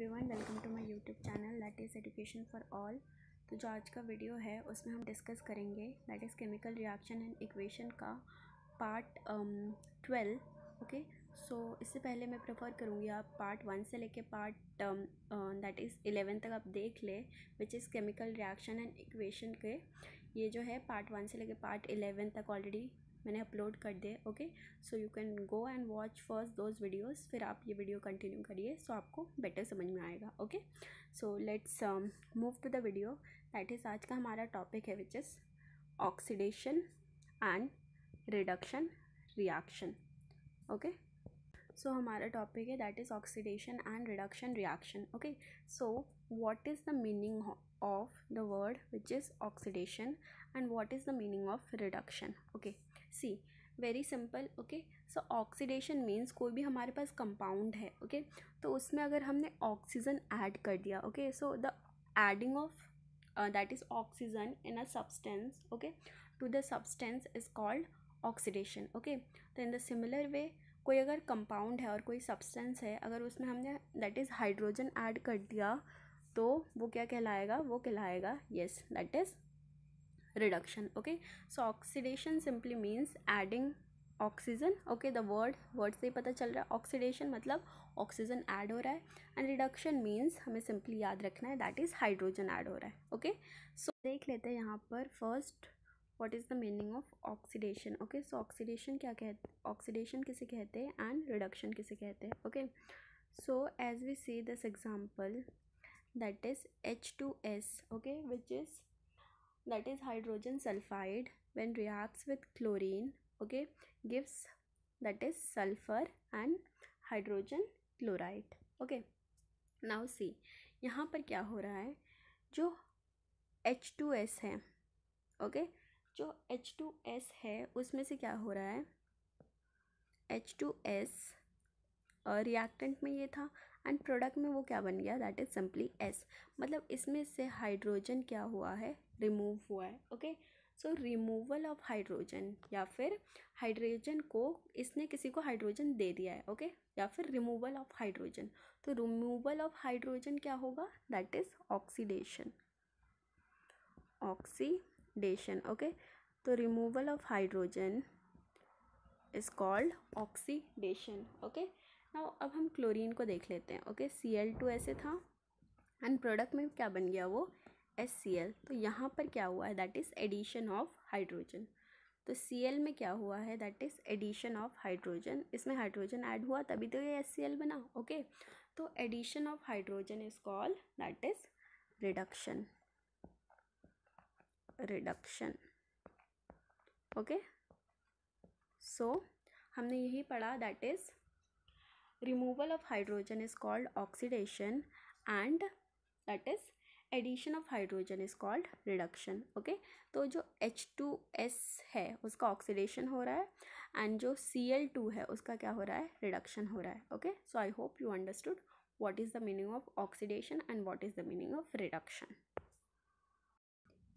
Everyone, welcome to my YouTube channel that is education for all. तो जो आज का वीडियो है उसमें हम डिस्कस करेंगे that is chemical reaction and equation का पार्ट 12। ओके, सो इससे पहले मैं प्रेफर करूँगी आप पार्ट 1 से लेके पार्ट दैट इज़ 11 तक आप देख ले, which is chemical reaction and equation के। ये जो है पार्ट 1 से लेके पार्ट 11 तक ऑलरेडी मैंने अपलोड कर दिए। Okay, so you can go and watch first those videos, फिर आप ये वीडियो कंटिन्यू करिए सो आपको बेटर समझ में आएगा। Okay, so let's move to the video. That is आज का हमारा टॉपिक है which is oxidation and reduction reaction. Okay, so हमारा टॉपिक है that is oxidation and reduction reaction. Okay, so what is the meaning of the word which is oxidation and what is the meaning of reduction? Okay, see, very simple. Okay, so oxidation means कोई भी हमारे पास compound है, okay, तो उसमें अगर हमने oxygen add कर दिया, okay, so the adding of that is oxygen in a substance, okay, to the substance is called oxidation. Okay, तो in the similar way कोई अगर कंपाउंड है और कोई सब्सटेंस है, अगर उसमें हमने दैट इज़ हाइड्रोजन ऐड कर दिया तो वो क्या कहलाएगा? वो कहलाएगा yes that is reduction. Okay, so oxidation simply means adding oxygen. Okay, the word से ही पता चल रहा है ऑक्सीडेशन मतलब ऑक्सीजन ऐड हो रहा है, एंड रिडक्शन मीन्स हमें सिंपली याद रखना है दैट इज़ हाइड्रोजन ऐड हो रहा है। ओके, सो देख लेते हैं यहाँ पर first what is the meaning of oxidation. Okay, so oxidation क्या कहते हैं, ऑक्सीडेशन किसे कहते हैं एंड रिडक्शन किसे कहते हैं। Okay, so as we see this example that is H2S, okay, which is that is hydrogen sulfide when reacts with chlorine, okay, gives that is sulfur and hydrogen chloride. Okay, now see यहाँ पर क्या हो रहा है, जो H2S है, okay, जो H2S है उसमें से क्या हो रहा है, H2S रिएक्टेंट में ये था एंड प्रोडक्ट में वो क्या बन गया दैट इज़ सिंपली एस, मतलब इसमें से हाइड्रोजन क्या हुआ है, रिमूव हुआ है। Okay, so removal of hydrogen या फिर हाइड्रोजन को इसने किसी को हाइड्रोजन दे दिया है। ओके, या फिर रिमूवल ऑफ हाइड्रोजन, तो रिमूवल ऑफ हाइड्रोजन क्या होगा that is oxidation. Oxidation, okay, तो removal of hydrogen is called oxidation. Okay, now अब हम क्लोरीन को देख लेते हैं। ओके, Cl2 ऐसे था एंड प्रोडक्ट में क्या बन गया वो HCl, तो यहाँ पर क्या हुआ है that is addition of hydrogen. तो Cl में क्या हुआ है that is addition of hydrogen, इसमें हाइड्रोजन ऐड हुआ तभी तो ये HCl बना। ओके, तो addition of hydrogen is called that is reduction. Reduction, okay, so हमने यही पढ़ा that is removal of hydrogen is called oxidation and that is addition of hydrogen is called reduction. Okay, तो जो H2S है उसका oxidation हो रहा है एंड जो Cl2 है उसका क्या हो रहा है, रिडक्शन हो रहा है। Okay, so I hope you understood what is the meaning of oxidation and what is the meaning of reduction.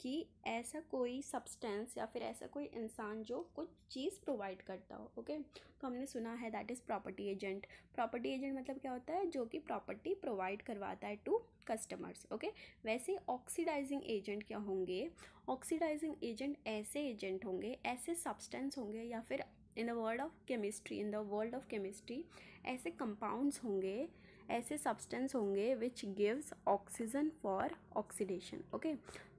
कि ऐसा कोई सब्सटेंस या फिर ऐसा कोई इंसान जो कुछ चीज़ प्रोवाइड करता हो। ओके, तो हमने सुना है that is property agent. Property agent मतलब क्या होता है, जो कि प्रॉपर्टी प्रोवाइड करवाता है टू कस्टमर्स। ओके, वैसे ऑक्सीडाइजिंग एजेंट क्या होंगे, ऑक्सीडाइजिंग एजेंट ऐसे एजेंट होंगे, ऐसे सब्सटेंस होंगे या फिर in the world of chemistry ऐसे कंपाउंड्स होंगे, ऐसे सब्सटेंस होंगे which gives oxygen for oxidation. Okay,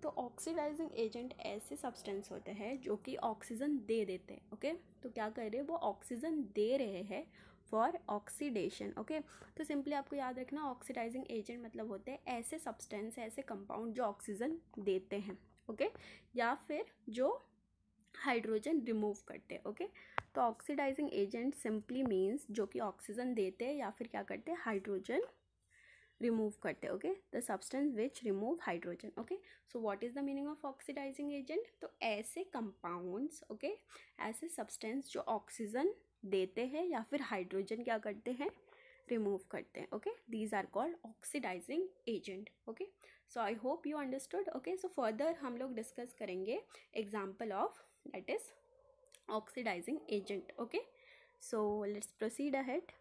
तो ऑक्सीडाइजिंग एजेंट ऐसे सब्सटेंस होते हैं जो कि ऑक्सीजन दे देते हैं। ओके, तो क्या कर रहे हैं, वो ऑक्सीजन दे रहे हैं फॉर ऑक्सीडेशन। ओके, तो सिंपली आपको याद रखना ऑक्सीडाइजिंग एजेंट मतलब होते हैं ऐसे सब्सटेंस, ऐसे कंपाउंड जो ऑक्सीजन देते हैं। ओके, या फिर जो हाइड्रोजन रिमूव करते हैं। ओके, तो ऑक्सीडाइजिंग एजेंट सिंपली मीन्स जो कि ऑक्सीजन देते हैं या फिर क्या करते हैं, हाइड्रोजन रिमूव करते हैं। Okay, the substance which remove hydrogen. Okay, so what is the meaning of oxidising agent, तो ऐसे कंपाउंड्स, ओके, ऐसे सब्सटेंस जो ऑक्सीजन देते हैं या फिर हाइड्रोजन क्या करते हैं, रिमूव करते हैं। Okay, these are called oxidising agent. Okay, so I hope you understood. Okay, so further हम लोग डिस्कस करेंगे example of that is oxidizing agent. Okay, so let's proceed ahead.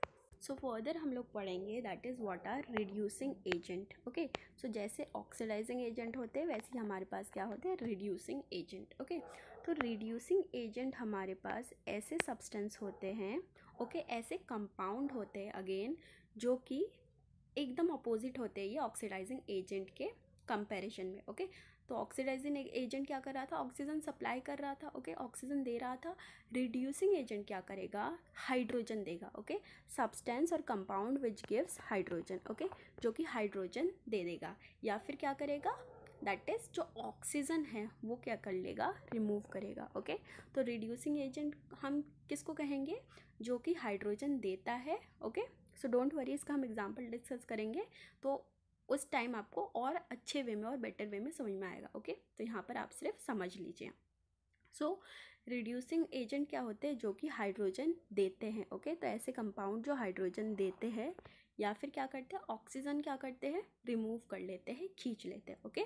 So further हम लोग पढ़ेंगे that is what are reducing agent. Okay, so जैसे oxidising agent होते हैं वैसे ही हमारे पास क्या होते हैं, रिड्यूसिंग एजेंट। ओके, तो रिड्यूसिंग एजेंट हमारे पास ऐसे सब्सटेंस होते हैं, ओके, ऐसे कंपाउंड होते हैं अगेन, जो कि एकदम अपोजिट होते हैं ये ऑक्सीडाइजिंग एजेंट के कंपैरिजन में। ओके, तो ऑक्सीडाइजिंग एजेंट क्या कर रहा था, ऑक्सीजन सप्लाई कर रहा था, ओके, ऑक्सीजन दे रहा था। रिड्यूसिंग एजेंट क्या करेगा, हाइड्रोजन देगा। ओके, सब्सटेंस और compound which gives hydrogen, okay, जो कि हाइड्रोजन दे देगा। या फिर क्या करेगा, दैट इज जो ऑक्सीजन है वो क्या कर लेगा, रिमूव करेगा। ओके, तो रिड्यूसिंग एजेंट हम किसको कहेंगे, जो कि हाइड्रोजन देता है। ओके, सो डोंट वरी, इसका हम एग्जाम्पल डिस्कस करेंगे तो उस टाइम आपको और अच्छे वे में और बेटर वे में समझ में आएगा। ओके, तो यहाँ पर आप सिर्फ समझ लीजिए। सो रिड्यूसिंग एजेंट क्या होते हैं, जो कि हाइड्रोजन देते हैं। ओके, तो ऐसे कंपाउंड जो हाइड्रोजन देते हैं या फिर क्या करते हैं, ऑक्सीजन क्या करते हैं, रिमूव कर लेते हैं, खींच लेते हैं। ओके,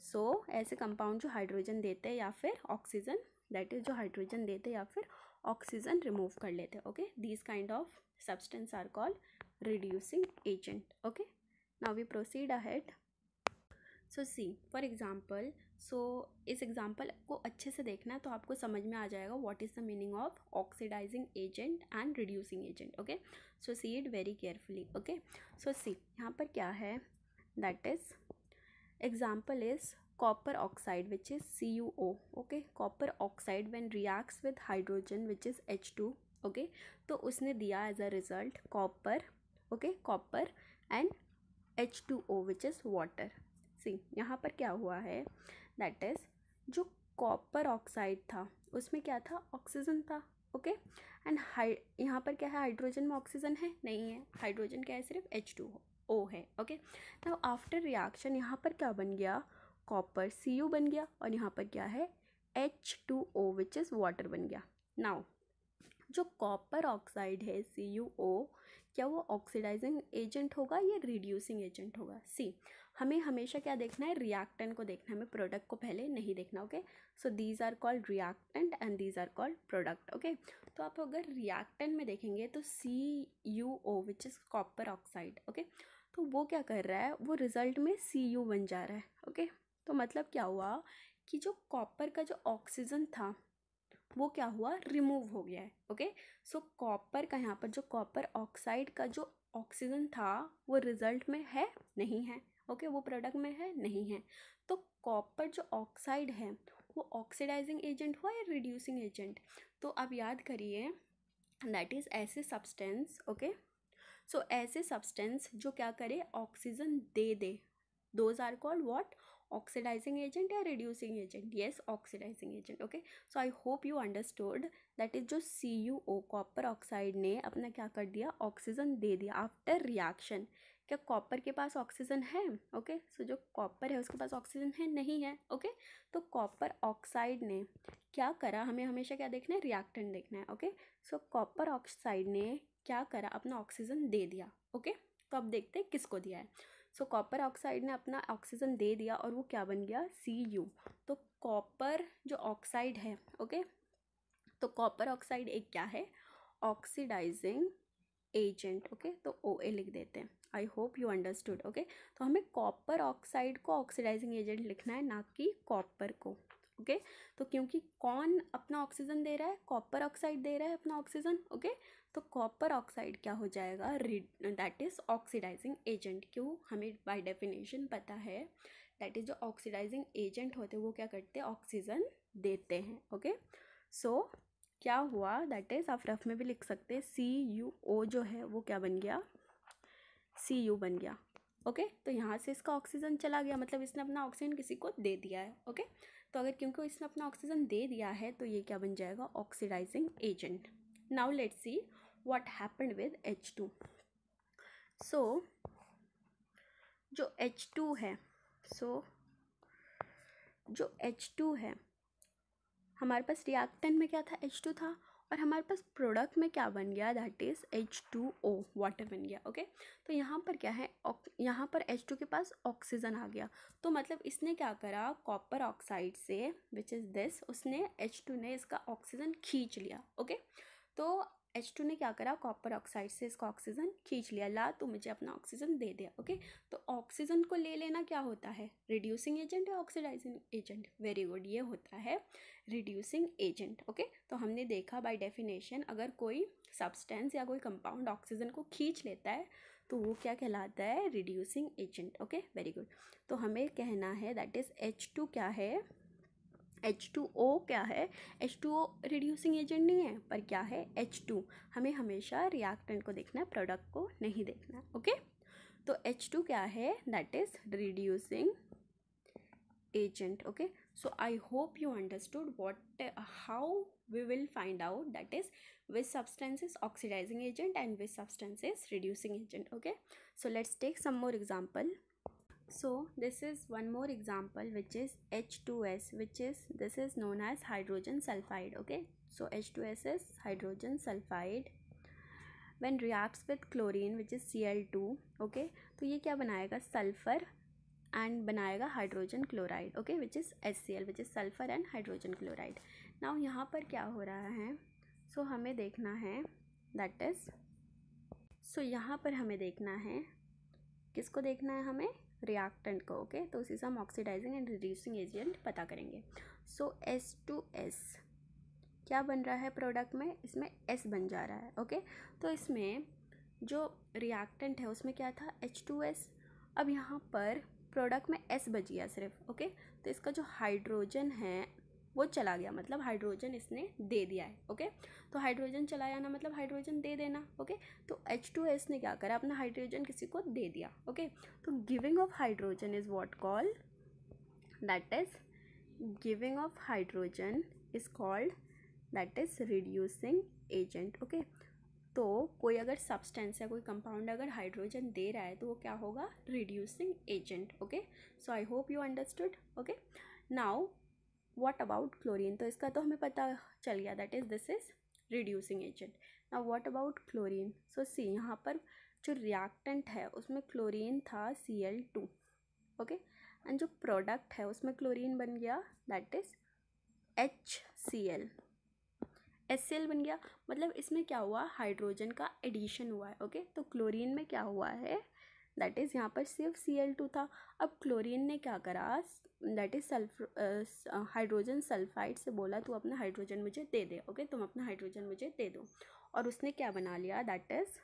सो ऐसे कंपाउंड जो हाइड्रोजन देते हैं या फिर ऑक्सीजन, दैट इज जो हाइड्रोजन देते हैं या फिर ऑक्सीजन रिमूव कर लेते हैं। Okay, these kind of substance are called reducing agent. Okay, now we proceed ahead. So see for example, so इस एग्जाम्पल को अच्छे से देखना है तो आपको समझ में आ जाएगा what is the meaning of oxidising agent and reducing agent. Okay, so see it very carefully. Okay, so see यहाँ पर क्या है, that is example is copper oxide which is CuO. okay, copper oxide when reacts with hydrogen which is H2, okay, तो उसने दिया as a result copper, okay, copper and H2O which is water. See यहाँ पर क्या हुआ है, that is जो copper oxide था उसमें क्या था, ऑक्सीजन था। ओके, एंड यहाँ पर क्या है, हाइड्रोजन में ऑक्सीजन है नहीं है, हाइड्रोजन क्या है, सिर्फ H2O है। ओके, नाउ आफ्टर रिएक्शन यहाँ पर क्या बन गया, कॉपर Cu बन गया और यहाँ पर क्या है, H2O विच इज़ वाटर बन गया। नाउ जो कॉपर ऑक्साइड है CuO, क्या वो ऑक्सीडाइजिंग एजेंट होगा या रिड्यूसिंग एजेंट होगा। सी हमें हमेशा क्या देखना है, रिएक्टेंट को देखना है, हमें प्रोडक्ट को पहले नहीं देखना। Okay, so these are called reactant and these are called product. Okay, तो आप अगर रिएक्टेंट में देखेंगे तो CuO which is copper oxide, okay, तो वो क्या कर रहा है, वो रिजल्ट में Cu बन जा रहा है। ओके, तो मतलब क्या हुआ कि जो कॉपर का जो ऑक्सीजन था वो क्या हुआ, रिमूव हो गया है। ओके, सो कॉपर का यहाँ पर जो कॉपर ऑक्साइड का जो ऑक्सीजन था वो रिजल्ट में है नहीं है। ओके, वो प्रोडक्ट में है नहीं है। तो कॉपर जो ऑक्साइड है वो ऑक्सीडाइजिंग एजेंट हुआ या रिड्यूसिंग एजेंट, तो आप याद करिए दैट इज ऐसे सब्सटेंस। ओके, सो ऐसे सब्सटेंस जो क्या करे, ऑक्सीजन दे दे, those are called what, oxidising agent या reducing agent. Yes, oxidising agent. Okay, so I hope you understood that is जो CuO कॉपर ऑक्साइड ने अपना क्या कर दिया, ऑक्सीजन दे दिया आफ्टर रिएक्शन। क्या कॉपर के पास ऑक्सीजन है, ओके, सो जो कॉपर है उसके पास ऑक्सीजन है नहीं है। ओके, तो कॉपर ऑक्साइड ने क्या करा, हमें हमेशा क्या देखना है, रिएक्टेंट देखना है। ओके, सो कॉपर ऑक्साइड ने क्या करा, अपना ऑक्सीजन दे दिया। ओके, तो अब देखते हैं किसको दिया है। सो कॉपर ऑक्साइड ने अपना ऑक्सीजन दे दिया और वो क्या बन गया, Cu। तो कॉपर जो ऑक्साइड है, ओके, तो कॉपर ऑक्साइड एक क्या है, ऑक्सीडाइजिंग एजेंट। ओके, तो OA लिख देते हैं। आई होप यू अंडरस्टूड। ओके, तो हमें कॉपर ऑक्साइड को ऑक्सीडाइजिंग एजेंट लिखना है, ना कि कॉपर को। ओके, तो क्योंकि कौन अपना ऑक्सीजन दे रहा है, कॉपर ऑक्साइड दे रहा है अपना ऑक्सीजन। ओके, तो कॉपर ऑक्साइड क्या हो जाएगा, दैट इज ऑक्सीडाइजिंग एजेंट। क्यों, हमें बाय डेफिनेशन पता है दैट इज जो ऑक्सीडाइजिंग एजेंट होते हैं वो क्या करते हैं, ऑक्सीजन देते हैं। ओके, सो क्या हुआ, दैट इज आप रफ में भी लिख सकते हैं, CuO जो है वो क्या बन गया, Cu बन गया। ओके, तो यहाँ से इसका ऑक्सीजन चला गया, मतलब इसने अपना ऑक्सीजन किसी को दे दिया है। ओके, तो अगर क्योंकि इसने अपना ऑक्सीजन दे दिया है तो ये क्या बन जाएगा, oxidising agent. Now let's see what happened with H2। So जो H2 है, जो H2 है, हमारे पास रिएक्टेंट में क्या था, H2 था, और हमारे पास प्रोडक्ट में क्या बन गया, दैट इज H2O, वाटर बन गया। ओके, तो यहाँ पर क्या है, यहाँ पर H2 के पास ऑक्सीजन आ गया, तो मतलब इसने क्या करा, कॉपर ऑक्साइड से विच इज़ दिस, उसने H2 ने इसका ऑक्सीजन खींच लिया। ओके, तो H2 ने क्या करा, कॉपर ऑक्साइड से इसका ऑक्सीजन खींच लिया, ला तू मुझे अपना ऑक्सीजन दे दिया। ओके, तो ऑक्सीजन को ले लेना क्या होता है, रिड्यूसिंग एजेंट या ऑक्सीडाइजिंग एजेंट? वेरी गुड, ये होता है रिड्यूसिंग एजेंट। ओके, तो हमने देखा बाय डेफिनेशन अगर कोई सब्सटेंस या कोई कंपाउंड ऑक्सीजन को खींच लेता है तो वो क्या कहलाता है, reducing agent. Okay, very good. तो हमें कहना है दैट इज H2 क्या है, H2O क्या है, H2O रिड्यूसिंग एजेंट नहीं है पर क्या है, H2। हमें हमेशा रिएक्टेंट को देखना है, प्रोडक्ट को नहीं देखना है। ओके, तो H2 क्या है, that is reducing agent. Okay, so I hope you understood how we will find out that is which substance is oxidizing agent and which substance is reducing agent. Okay, so let's take some more example. So this is one more example which is H2S, which is this is known as hydrogen sulfide. Okay, so H2S is hydrogen sulfide when reacts with chlorine which is Cl2. Okay, तो ये क्या बनाएगा, sulphur and बनाएगा hydrogen chloride. Okay, which is HCl, which is sulphur and hydrogen chloride. Now यहाँ पर क्या हो रहा है, सो हमें देखना है दैट इज़, सो यहाँ पर हमें देखना है, किसको देखना है हमें, रिएक्टेंट को। ओके, तो उसी से हम ऑक्सीडाइजिंग एंड रिड्यूसिंग एजेंट पता करेंगे। सो H2S क्या बन रहा है प्रोडक्ट में, इसमें S बन जा रहा है। ओके, तो इसमें जो रिएक्टेंट है उसमें क्या था, H2S। अब यहाँ पर प्रोडक्ट में S बच गया सिर्फ। ओके, तो इसका जो हाइड्रोजन है वो चला गया, मतलब हाइड्रोजन इसने दे दिया है। ओके, तो हाइड्रोजन चला जाना मतलब हाइड्रोजन दे देना। ओके, तो H2S ने क्या करा, अपना हाइड्रोजन किसी को दे दिया। ओके, तो giving of hydrogen is what call, that is giving of hydrogen is called that is reducing agent. Okay, तो कोई अगर सब्सटेंस या कोई कंपाउंड अगर हाइड्रोजन दे रहा है तो वो क्या होगा, reducing agent. Okay, so I hope you understood. Okay, now what about chlorine, तो इसका तो हमें पता चल गया that is this is reducing agent. Now what about chlorine, so see यहाँ पर जो रिएक्टेंट है उसमें क्लोरीन था Cl2। ओके, एंड जो प्रोडक्ट है उसमें क्लोरीन बन गया दैट इज HCl, HCl बन गया, मतलब इसमें क्या हुआ, हाइड्रोजन का एडिशन हुआ है। ओके, तो क्लोरीन में क्या हुआ है, दैट इज़ यहाँ पर सिर्फ Cl2 था। अब क्लोरीन ने क्या करा, दैट इज हाइड्रोजन सल्फाइड से बोला तू अपना हाइड्रोजन मुझे दे दे। ओके, तुम अपना हाइड्रोजन मुझे दे दो, और उसने क्या बना लिया, दैट इज़